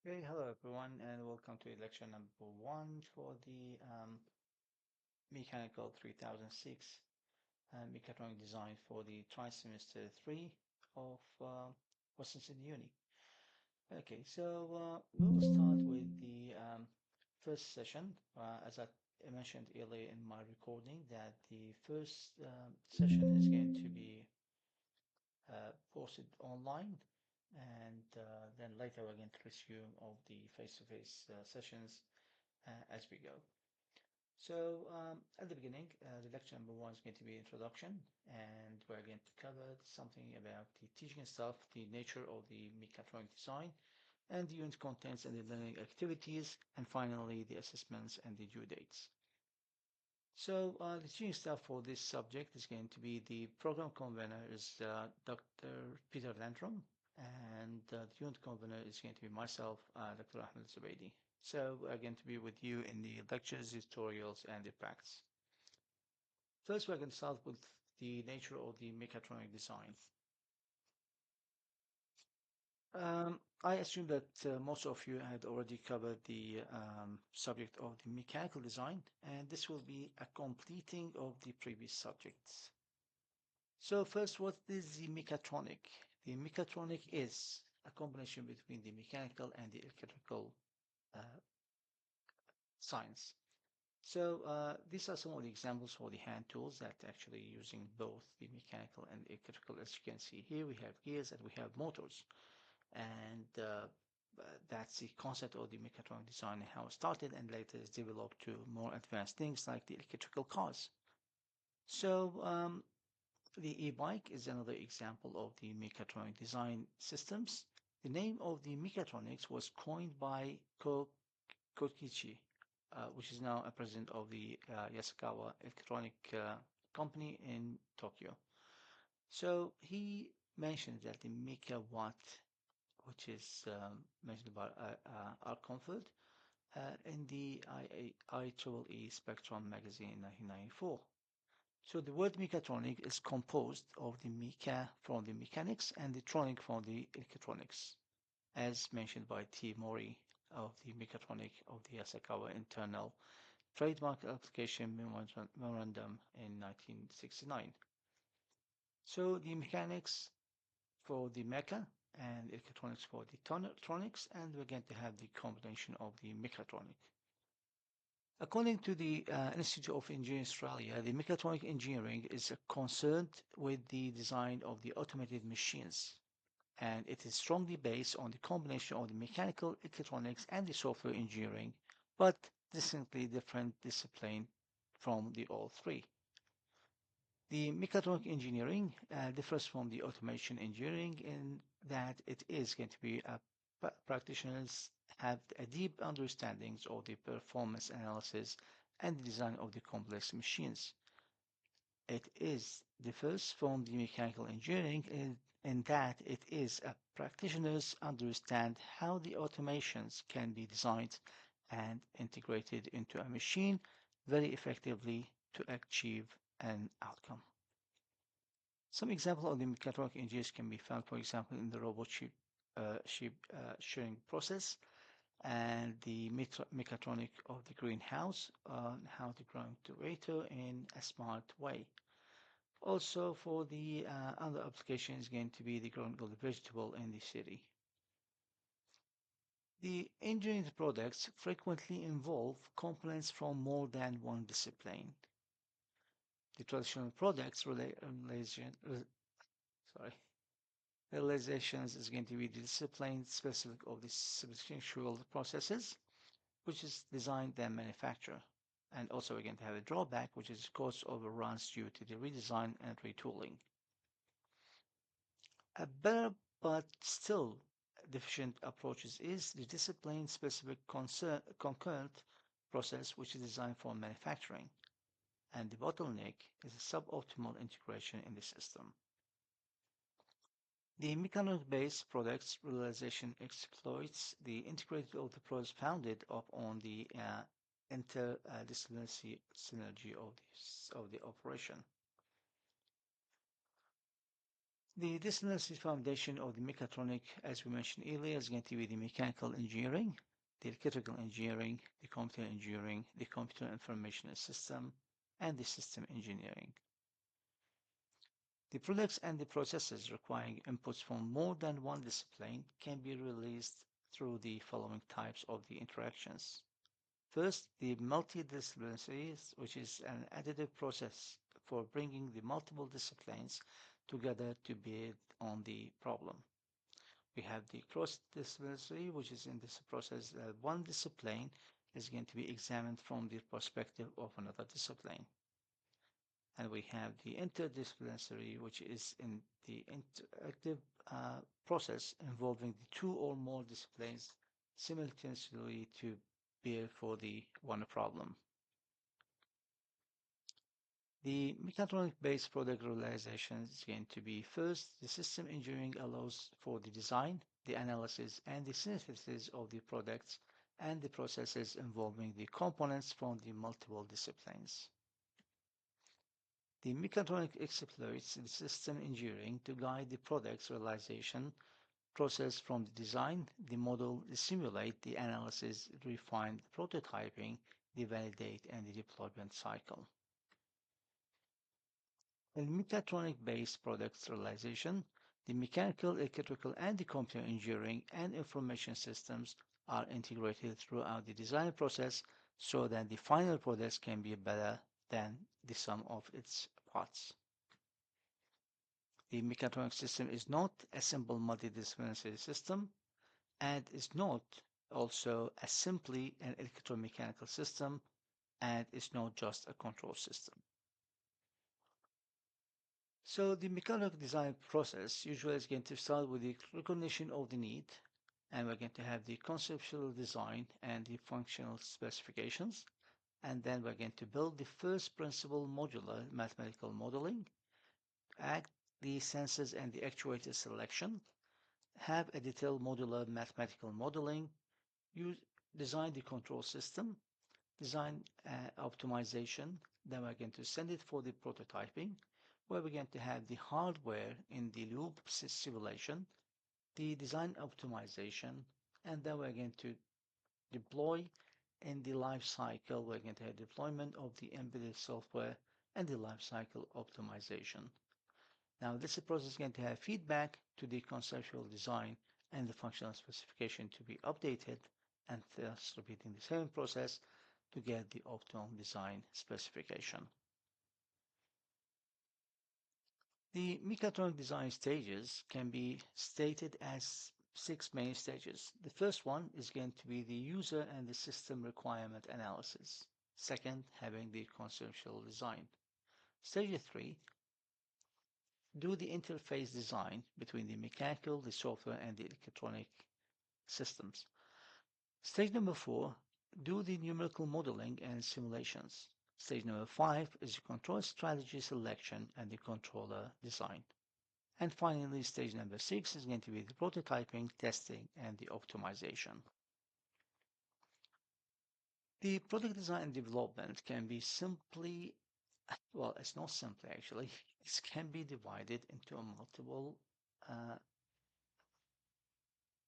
Okay, hello everyone, and welcome to lecture number one for the Mechanical 3006 Mechatronic Design for the trimester 3 of Western Sydney Uni. Okay, so we will start with the first session. As I mentioned earlier in my recording, that the first session is going to be posted online, and then later we're going to resume of the face-to-face sessions as we go. So at the beginning, the lecture number one is going to be introduction, and we're going to cover something about the teaching stuff, the nature of the mechatronic design, and the unit contents and the learning activities, and finally the assessments and the due dates. So the teaching staff for this subject is going to be the program convener is Dr. Peter Landrum, and the unit convener is going to be myself, Dr. Ahmed Zubaidi. So we're going to be with you in the lectures, tutorials, and the practice. First, we're going to start with the nature of the mechatronic design. I assume that most of you had already covered the subject of the mechanical design, and this will be a completing of the previous subjects. So first, what is the mechatronic? The mechatronic is a combination between the mechanical and the electrical uh, science. So these are some of the examples for the hand tools that actually using both the mechanical and electrical. As you can see here, we have gears and we have motors. And that's the concept of the mechatronic design and how it started and later is developed to more advanced things like the electrical cars. So the e-bike is another example of the mechatronic design systems. The name of the mechatronics was coined by Kokichi, which is now a president of the Yasukawa Electronic Company in Tokyo. So he mentioned that the megawatt, which is mentioned by our comfort, in the IEEE Spectrum magazine in 1994. So the word mechatronic is composed of the mecha from the mechanics and the tronic from the electronics, as mentioned by T. Mori of the Mechatronic of the Yasukawa Internal Trademark Application Memorandum in 1969. So the mechanics for the mecha and electronics for the tronics, and we're going to have the combination of the mechatronic. According to the Institute of Engineering Australia, the mechatronic engineering is concerned with the design of the automated machines, and it is strongly based on the combination of the mechanical, electronics, and the software engineering, but distinctly different discipline from the all three. The mechatronic engineering differs from the automation engineering in that it is going to be practitioners have a deep understandings of the performance analysis and the design of the complex machines. It is differs from the mechanical engineering in that it is a practitioners understand how the automations can be designed and integrated into a machine very effectively to achieve an outcome. Some examples of the mechatronic engineers can be found, for example, in the robot chip shearing process and the mechatronic of the greenhouse on how to grow tomato in a smart way. Also, for the other application is going to be the growing of the vegetable in the city. The engineering products frequently involve components from more than one discipline. The traditional products realizations is going to be the discipline specific of the substantial processes, which is designed and manufacture. And also we're going to have a drawback, which is cost overruns due to the redesign and retooling. A better but still deficient approaches is the discipline-specific concurrent process, which is designed for manufacturing. And the bottleneck is a suboptimal integration in the system. The mechanism-based products realization exploits the integrated of the products founded upon the interdisciplinary synergy of the operation. The disciplinary foundation of the mechatronic, as we mentioned earlier, is going to be the mechanical engineering, the electrical engineering, the computer engineering, the computer information system, and the system engineering. The products and the processes requiring inputs from more than one discipline can be released through the following types of the interactions. First, the multidisciplinary, which is an additive process for bringing the multiple disciplines together to bid on the problem. We have the cross-disciplinary, which is in this process that one discipline is going to be examined from the perspective of another discipline. And we have the interdisciplinary, which is in the interactive process involving the two or more disciplines simultaneously to bear for the one problem. The mechatronic-based product realization is going to be first, the system engineering allows for the design, the analysis, and the synthesis of the products and the processes involving the components from the multiple disciplines. The mechatronic exploits the system engineering to guide the product's realization process from the design, the model, the simulate, the analysis, refine, the prototyping, the validate, and the deployment cycle. In mechatronic-based product realization, the mechanical, electrical, and the computer engineering and information systems are integrated throughout the design process so that the final products can be better than the sum of its parts. The mechatronic system is not a simple multidisciplinary system and is not also a simply an electromechanical system and is not just a control system. So the mechanical design process usually is going to start with the recognition of the need, and we're going to have the conceptual design and the functional specifications, and then we're going to build the first principle modular mathematical modeling, act the sensors and the actuator selection, have a detailed modular mathematical modeling, use, design the control system, design optimization, then we're going to send it for the prototyping, where we're going to have the hardware in the loop simulation, the design optimization, and then we're going to deploy in the life cycle. We're going to have deployment of the embedded software and the life cycle optimization. Now, this process is going to have feedback to the conceptual design and the functional specification to be updated, and thus repeating the same process to get the optimum design specification. The mechatronic design stages can be stated as 6 main stages. The first one is going to be the user and the system requirement analysis. Second, having the conceptual design. Stage 3, do the interface design between the mechanical, the software, and the electronic systems. Stage number 4, do the numerical modeling and simulations. Stage number 5 is the control strategy selection and the controller design. And finally, stage number 6 is going to be the prototyping, testing, and the optimization. The product design and development can be simply, well, it's not simply actually, it can be divided into multiple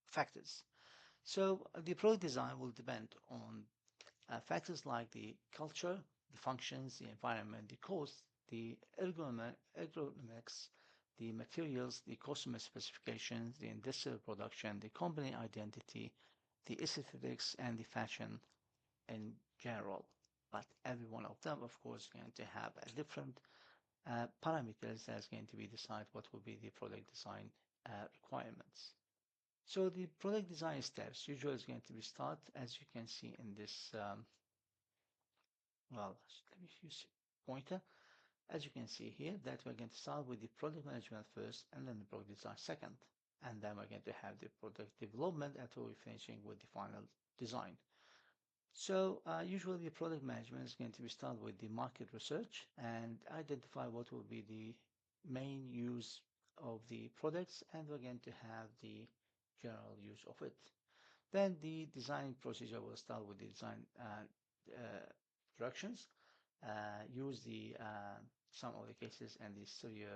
factors. So the product design will depend on factors like the culture, the functions, the environment, the cost, the ergonomics, the materials, the customer specifications, the industrial production, the company identity, the aesthetics, and the fashion in general. But every one of them, of course, is going to have a different parameters that's going to be decide what will be the product design requirements. So the product design steps usually is going to be start, as you can see in this, well, let me use pointer. As you can see here, that we're going to start with the product management first, and then the product design second. And then we're going to have the product development until we're finishing with the final design. So usually the product management is going to be start with the market research and identify what will be the main use of the products, and we're going to have the general use of it. Then the design procedure will start with the design directions, use the some of the cases and the studio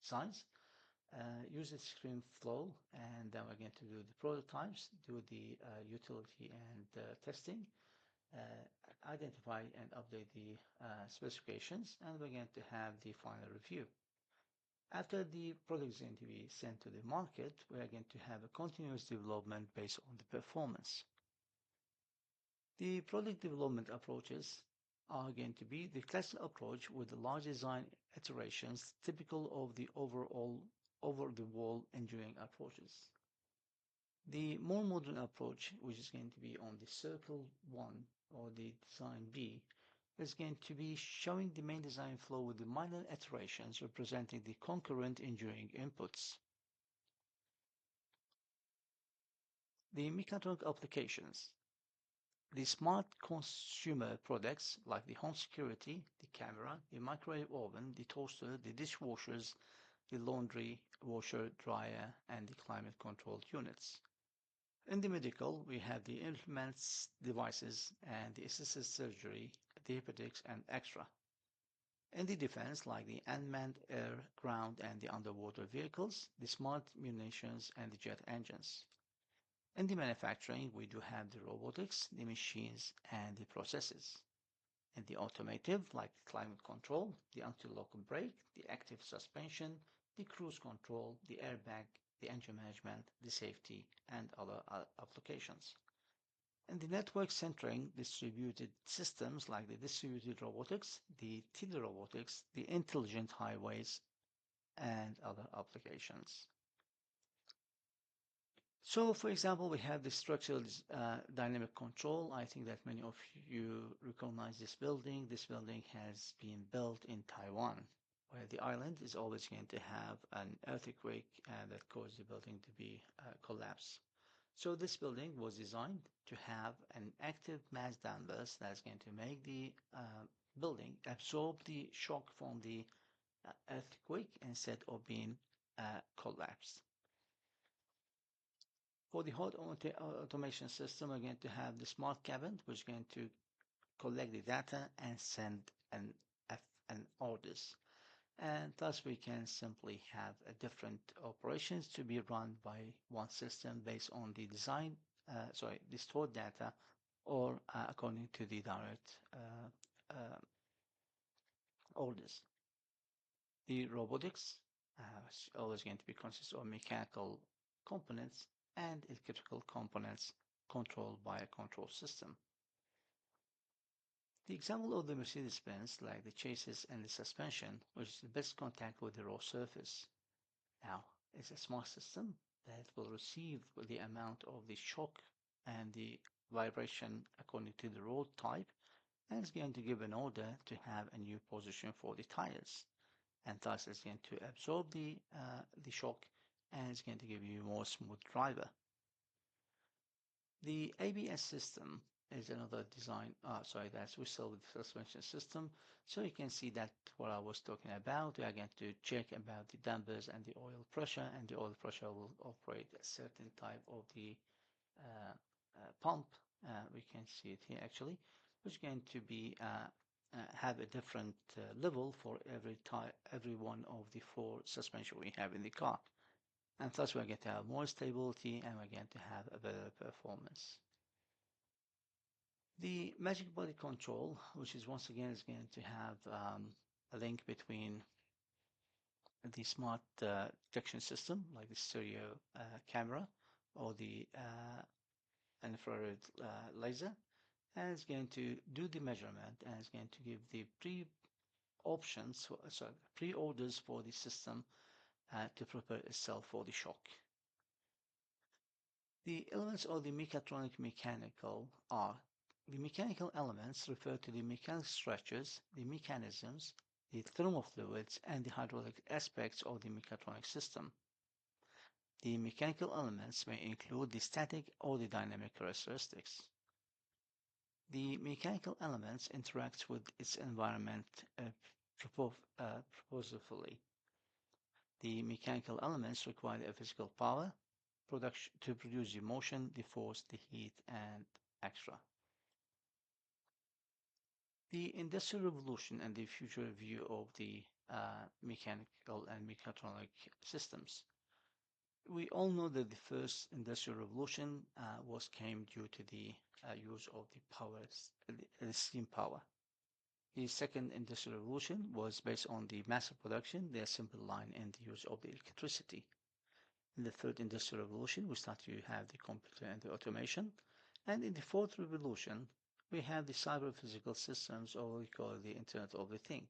designs. Use the screen flow, and then we're going to do the prototypes, do the utility and testing, identify and update the specifications, and we're going to have the final review. After the product is going to be sent to the market, we are going to have a continuous development based on the performance. The product development approaches are going to be the classical approach with the large design iterations typical of the overall over-the-wall engineering approaches. The more modern approach, which is going to be on the circle 1 or the design B, is going to be showing the main design flow with the minor iterations representing the concurrent engineering inputs. The Mechatronic applications. The smart consumer products like the home security, the camera, the microwave oven, the toaster, the dishwashers, the laundry, washer, dryer, and the climate controlled units. In the medical, we have the implements, devices, and the assisted surgery, the orthopedics, and extra. In the defense, like the unmanned air, ground, and the underwater vehicles, the smart munitions, and the jet engines. In the manufacturing, we do have the robotics, the machines, and the processes. In the automotive, like the climate control, the anti-lock brake, the active suspension, the cruise control, the airbag, the engine management, the safety, and other applications. In the network centering distributed systems like the distributed robotics, the telerobotics, the intelligent highways, and other applications. So, for example, we have the structural dynamic control. I think that many of you recognize this building. This building has been built in Taiwan, where the island is always going to have an earthquake that causes the building to be collapse. So this building was designed to have an active mass downburst that's going to make the building absorb the shock from the earthquake instead of being collapsed. For the hot automation system, we're going to have the smart cabin, which is going to collect the data and send an orders. And thus we can simply have a different operations to be run by one system based on the design, the stored data, or according to the direct orders. The robotics is always going to be consist of mechanical components and electrical components controlled by a control system. The example of the Mercedes-Benz, like the chassis and the suspension, which is the best contact with the raw surface. Now, it's a smart system that will receive the amount of the shock and the vibration according to the road type, and it's going to give an order to have a new position for the tires. And thus it's going to absorb the shock, and it's going to give you a more smooth driver. The ABS system is another design, that's whistle with suspension system. So you can see that what I was talking about, we are going to check about the dampers and the oil pressure, and the oil pressure will operate a certain type of the pump. We can see it here actually, which is going to be have a different level for every one of the 4 suspension we have in the car. And thus we're going to have more stability, and we're going to have a better performance. The magic body control, which is once again is going to have a link between the smart detection system, like the stereo camera or the infrared laser, and it's going to do the measurement, and it's going to give the pre-orders for the system to prepare itself for the shock. The elements of the mechatronic mechanical are the mechanical elements refer to the mechanical structures, the mechanisms, the thermal fluids, and the hydraulic aspects of the mechatronic system. The mechanical elements may include the static or the dynamic characteristics. The mechanical elements interact with its environment proportionally. The mechanical elements require a physical power to produce the motion, the force, the heat, and extra. The Industrial Revolution and the future view of the mechanical and mechatronic systems. We all know that the first industrial revolution was came due to the use of the the steam power. The second industrial revolution was based on the massive production, the assembly line, and the use of the electricity. In the third industrial revolution, we start to have the computer and the automation. And in the fourth revolution, we have the cyber physical systems, or we call the Internet of the Thing.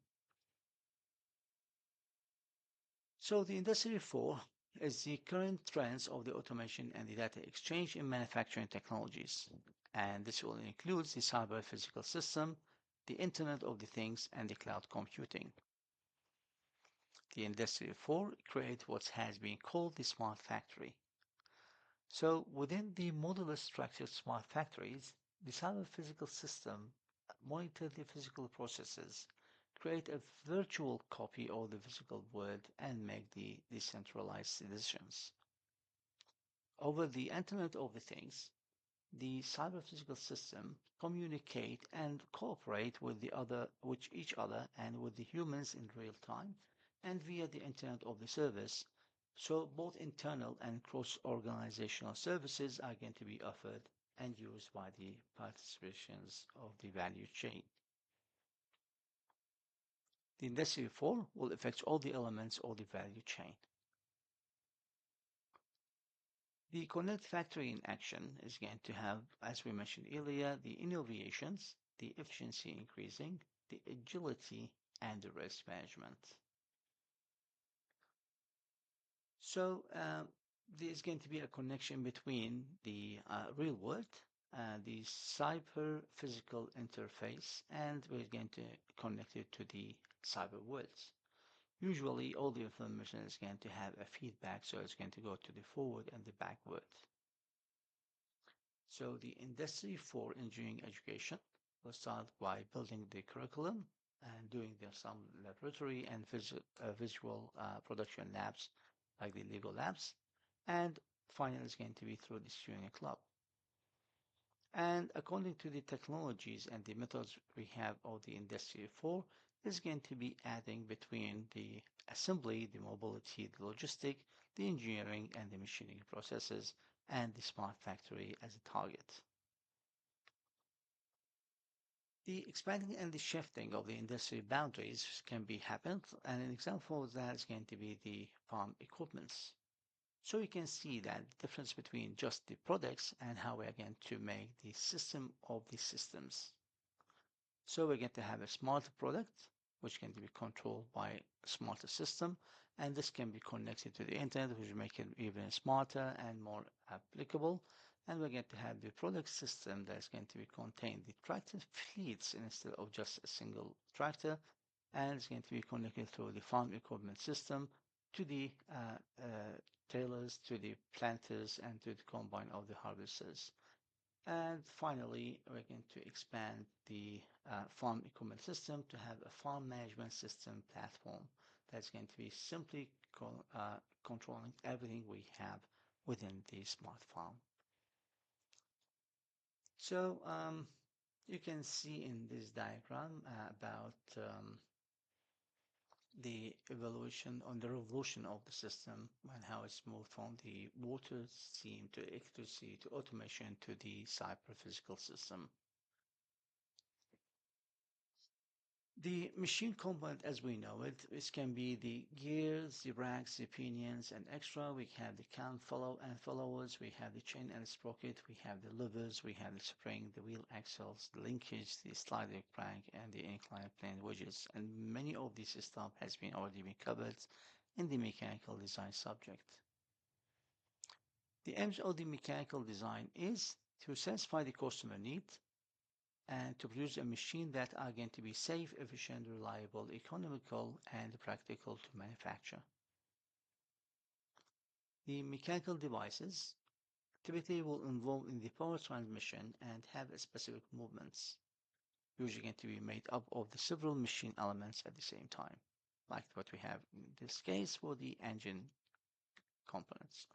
So the Industry 4 is the current trends of the automation and the data exchange in manufacturing technologies. And this will include the cyber physical system, the Internet of the Things, and the cloud computing. The Industry 4 creates what has been called the smart factory. So within the modular structured smart factories, the cyber physical system monitor the physical processes, create a virtual copy of the physical world, and make the decentralized decisions. Over the Internet of the Things, the cyber physical system communicate and cooperate with each other and with the humans in real time and via the Internet of the Service. So both internal and cross-organizational services are going to be offered and used by the participations of the value chain. The Industry 4 will affect all the elements of the value chain. The Connect Factory in action is going to have, as we mentioned earlier, the innovations, the efficiency increasing, the agility, and the risk management. So there's going to be a connection between the real world, the cyber physical interface, and we're going to connect it to the cyber worlds. Usually, all the information is going to have a feedback, so it's going to go to the forward and the backward. So the Industry 4 engineering education will start by building the curriculum and doing some laboratory and visual production labs like the Lego labs. And finally, it's going to be through the steering club. And according to the technologies and the methods we have of the Industry 4, is going to be adding between the assembly, the mobility, the logistic, the engineering, and the machining processes, and the smart factory as a target. The expanding and the shifting of the industry boundaries can be happened, and an example of that is going to be the farm equipments. So you can see that the difference between just the products and how we are going to make the system of the systems. So we're going to have a smarter product, which can be controlled by a smarter system, and this can be connected to the internet, which will make it even smarter and more applicable. And we're going to have the product system that's going to be contain the tractor fleets instead of just a single tractor, and it's going to be connected through the farm equipment system to the trailers, to the planters, and to the combine of the harvesters. And finally, we're going to expand the farm equipment system to have a farm management system platform that's going to be simply controlling everything we have within the smart farm. So you can see in this diagram about the evolution on the revolution of the system and how it's moved from the water, steam to electricity to automation to the cyber physical system. The machine component as we know it, it can be the gears, the racks, the pinions, and extra. We have the cam follow and followers. We have the chain and sprocket. We have the levers. We have the spring, the wheel axles, the linkage, the sliding crank, and the inclined plane wedges. And many of these stuff has been already been covered in the mechanical design subject. The aims of the mechanical design is to satisfy the customer need and to produce a machine that are going to be safe, efficient, reliable, economical, and practical to manufacture. The mechanical devices typically will involve in the power transmission and have a specific movements, usually going to be made up of the several machine elements at the same time, like what we have in this case for the engine components.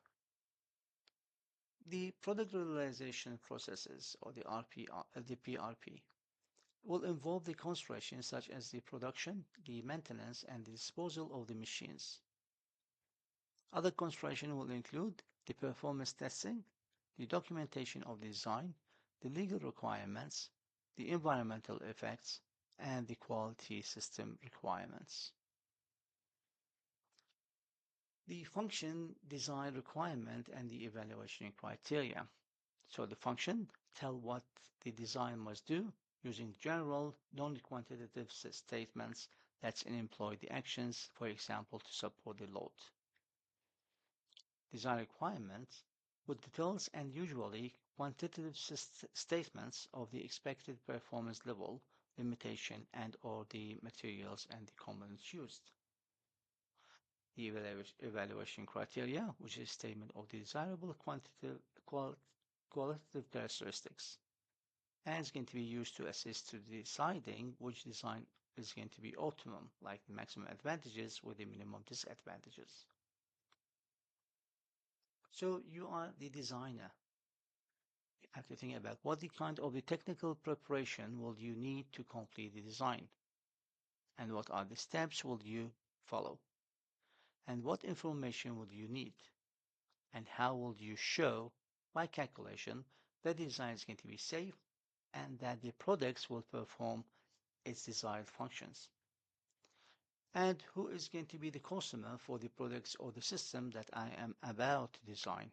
The product realization processes, or the PRP, will involve the considerations such as the production, the maintenance, and the disposal of the machines. Other considerations will include the performance testing, the documentation of the design, the legal requirements, the environmental effects, and the quality system requirements. The function, design requirement, and the evaluation criteria. So the function tell what the design must do using general non-quantitative statements that employ the actions, for example, to support the load. Design requirements with details and usually quantitative statements of the expected performance level, limitation, and or the materials and the components used. The evaluation criteria, which is a statement of the desirable qualitative characteristics, and it's going to be used to assist to deciding which design is going to be optimum, like the maximum advantages with the minimum disadvantages. So you are the designer. You have to think about what the kind of the technical preparation will you need to complete the design, and what are the steps will you follow, and what information will you need, and how will you show by calculation that the design is going to be safe and that the products will perform its desired functions, and who is going to be the customer for the products or the system that I am about to design.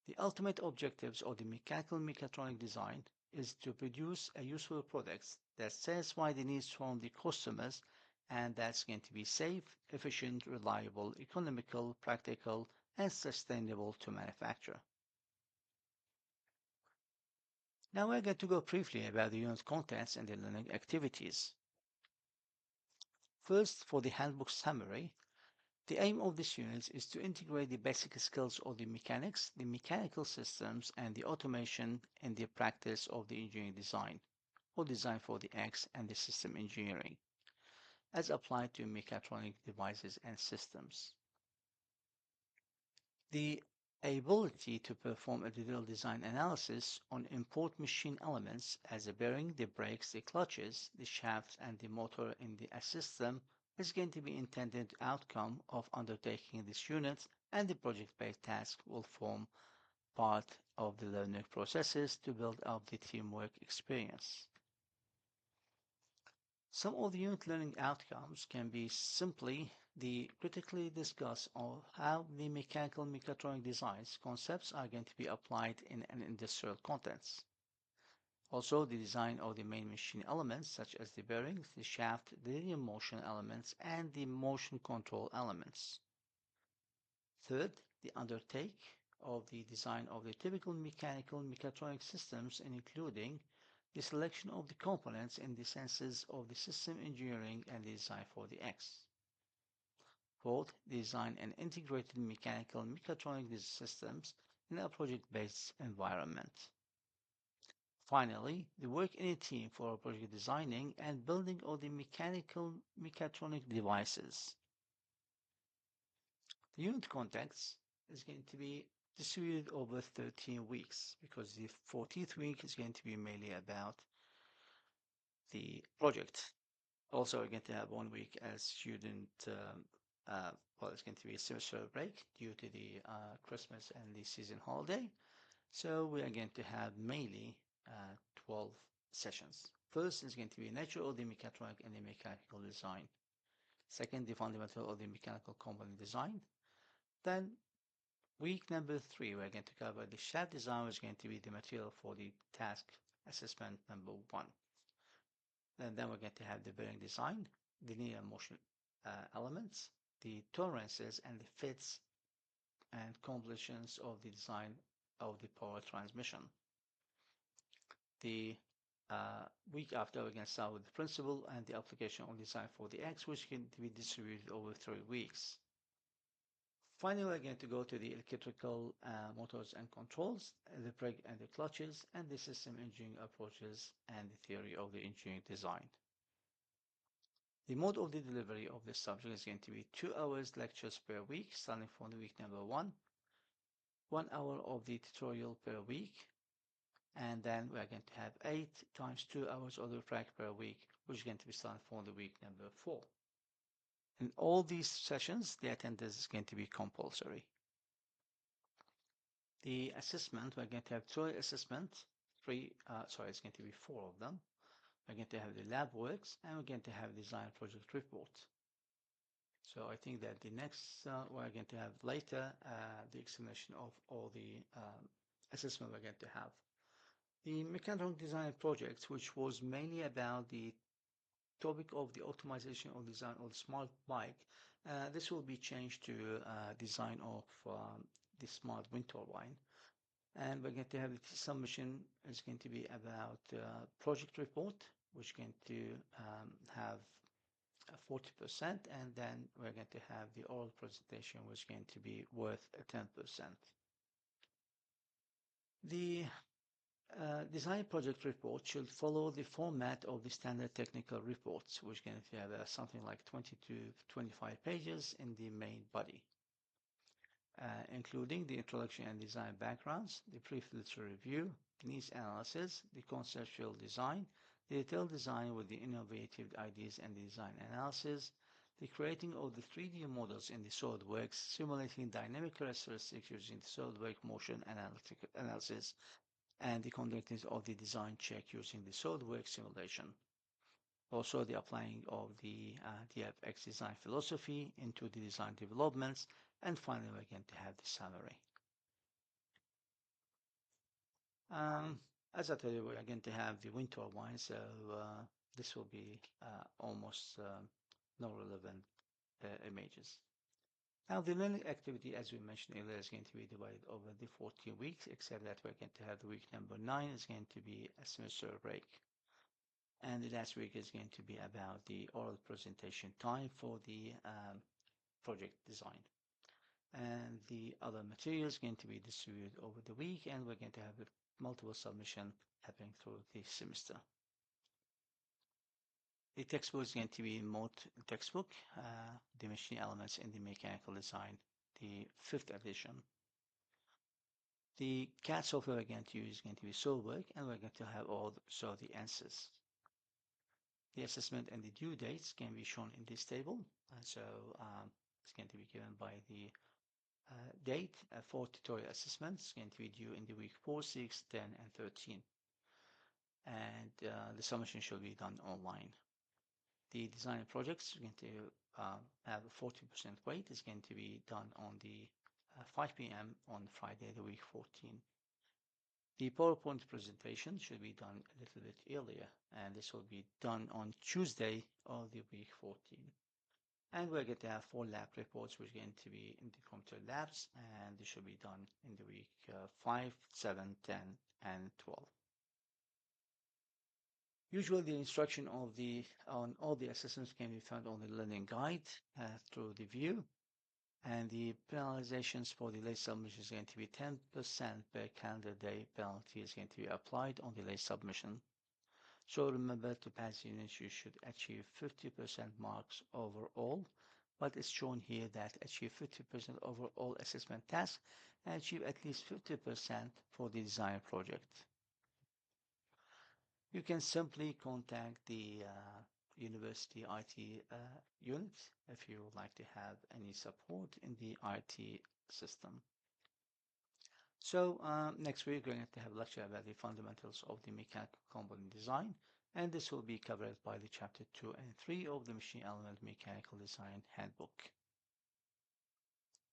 The ultimate objectives of the mechanical mechatronic design is to produce a useful product that satisfies the needs from the customers and that's going to be safe, efficient, reliable, economical, practical, and sustainable to manufacture. Now we're going to go briefly about the unit contents and the learning activities. First, for the handbook summary, the aim of this unit is to integrate the basic skills of the mechanics, the mechanical systems, and the automation in the practice of the engineering design, or design for the X and the system engineering, as applied to mechatronic devices and systems. The ability to perform a detailed design analysis on import machine elements as the bearing, the brakes, the clutches, the shafts, and the motor in the system is going to be intended outcome of undertaking this unit, and the project-based task will form part of the learning processes to build up the teamwork experience. Some of the unit learning outcomes can be simply the critically discuss of how the mechanical mechatronic designs concepts are going to be applied in an industrial context. Also, the design of the main machine elements such as the bearings, the shaft, the linear motion elements, and the motion control elements. Third, the undertake of the design of the typical mechanical mechatronic systems, including the selection of the components in the senses of the system engineering and the design for the X. Fourth, design and integrated mechanical mechatronic systems in a project-based environment. Finally, the work in a team for project designing and building of the mechanical mechatronic devices. The unit context is going to be distributed over 13 weeks because the 14th week is going to be mainly about the project. Also, we're going to have 1 week as student, well, it's going to be a semester break due to the Christmas and the season holiday. So we are going to have mainly 12 sessions. First is going to be nature of the mechatronic and the mechanical design. Second, the fundamental of the mechanical component design. Then week number 3, we're going to cover the shaft design, which is going to be the material for the task assessment number 1. And then we're going to have the bearing design, the linear motion elements, the tolerances and the fits and completions of the design of the power transmission. The week after, we're going to start with the principle and the application of design for the X, which can be distributed over 3 weeks. Finally, we're going to go to the electrical motors and controls, the brake and the clutches, and the system engineering approaches and the theory of the engineering design. The mode of the delivery of this subject is going to be 2 hours lectures per week, starting from the week number 1, 1 hour of the tutorial per week, And then we're going to have 8 times 2 hours of the practice per week, which is going to be starting for the week number 4. In all these sessions, the attendance is going to be compulsory. The assessment, we're going to have 3 assessments, it's going to be 4 of them. We're going to have the lab works, and we're going to have design project report. So I think that the next, we're going to have later the explanation of all the assessment we're going to have. The Mechatronic design project, which was mainly about the topic of the optimization of design of the smart bike, this will be changed to design of the smart wind turbine. And we're going to have the submission is going to be about project report, which is going to have 40%, and then we're going to have the oral presentation, which is going to be worth 10%. The design project report should follow the format of the standard technical reports, which is going to have something like 20 to 25 pages in the main body, including the introduction and design backgrounds, the pre-filter review, needs analysis, the conceptual design, the detailed design with the innovative ideas and the design analysis, the creating of the 3D models in the SolidWorks, simulating dynamic characteristics using the SolidWorks motion analysis, and the conducting of the design check using the SolidWorks simulation. Also, the applying of the DFX design philosophy into the design developments, and finally, we're going to have the summary. As I told you, we're going to have the wind turbine, so this will be almost no relevant images. Now, the learning activity, as we mentioned earlier, is going to be divided over the 14 weeks, except that we're going to have the week number 9 is going to be a semester break. And the last week is going to be about the oral presentation time for the project design. And the other materials going to be distributed over the week, and we're going to have multiple submission happening through the semester. The textbook is going to be MECH textbook, the machine elements in the mechanical design, the 5th edition. The CAD software we're going to use is going to be SolidWorks, and we're going to have also the answers. The assessment and the due dates can be shown in this table. So it's going to be given by the date for tutorial assessments. It's going to be due in the week 4, 6, 10, and 13. And the submission should be done online. The design projects are going to have a 40% weight. It's going to be done on the 5 p.m. on Friday, the week 14. The PowerPoint presentation should be done a little bit earlier, and this will be done on Tuesday of the week 14. And we're going to have 4 lab reports, which are going to be in the computer labs, and they should be done in the week 5, 7, 10, and 12. Usually, the instruction on all the assessments can be found on the learning guide through the view. And the penalizations for the late submission is going to be 10% per calendar day penalty is going to be applied on the late submission. So remember, to pass the unit, you should achieve 50% marks overall, but it's shown here that achieve 50% overall assessment task and achieve at least 50% for the design project. You can simply contact the university IT unit if you would like to have any support in the IT system. So next week we're going to have a lecture about the fundamentals of the mechanical component design, and this will be covered by the chapter 2 and 3 of the Machine Element Mechanical Design Handbook.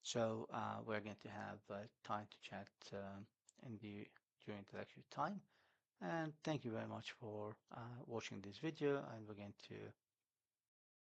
So we're going to have time to chat during the lecture time. And thank you very much for watching this video, and we're going to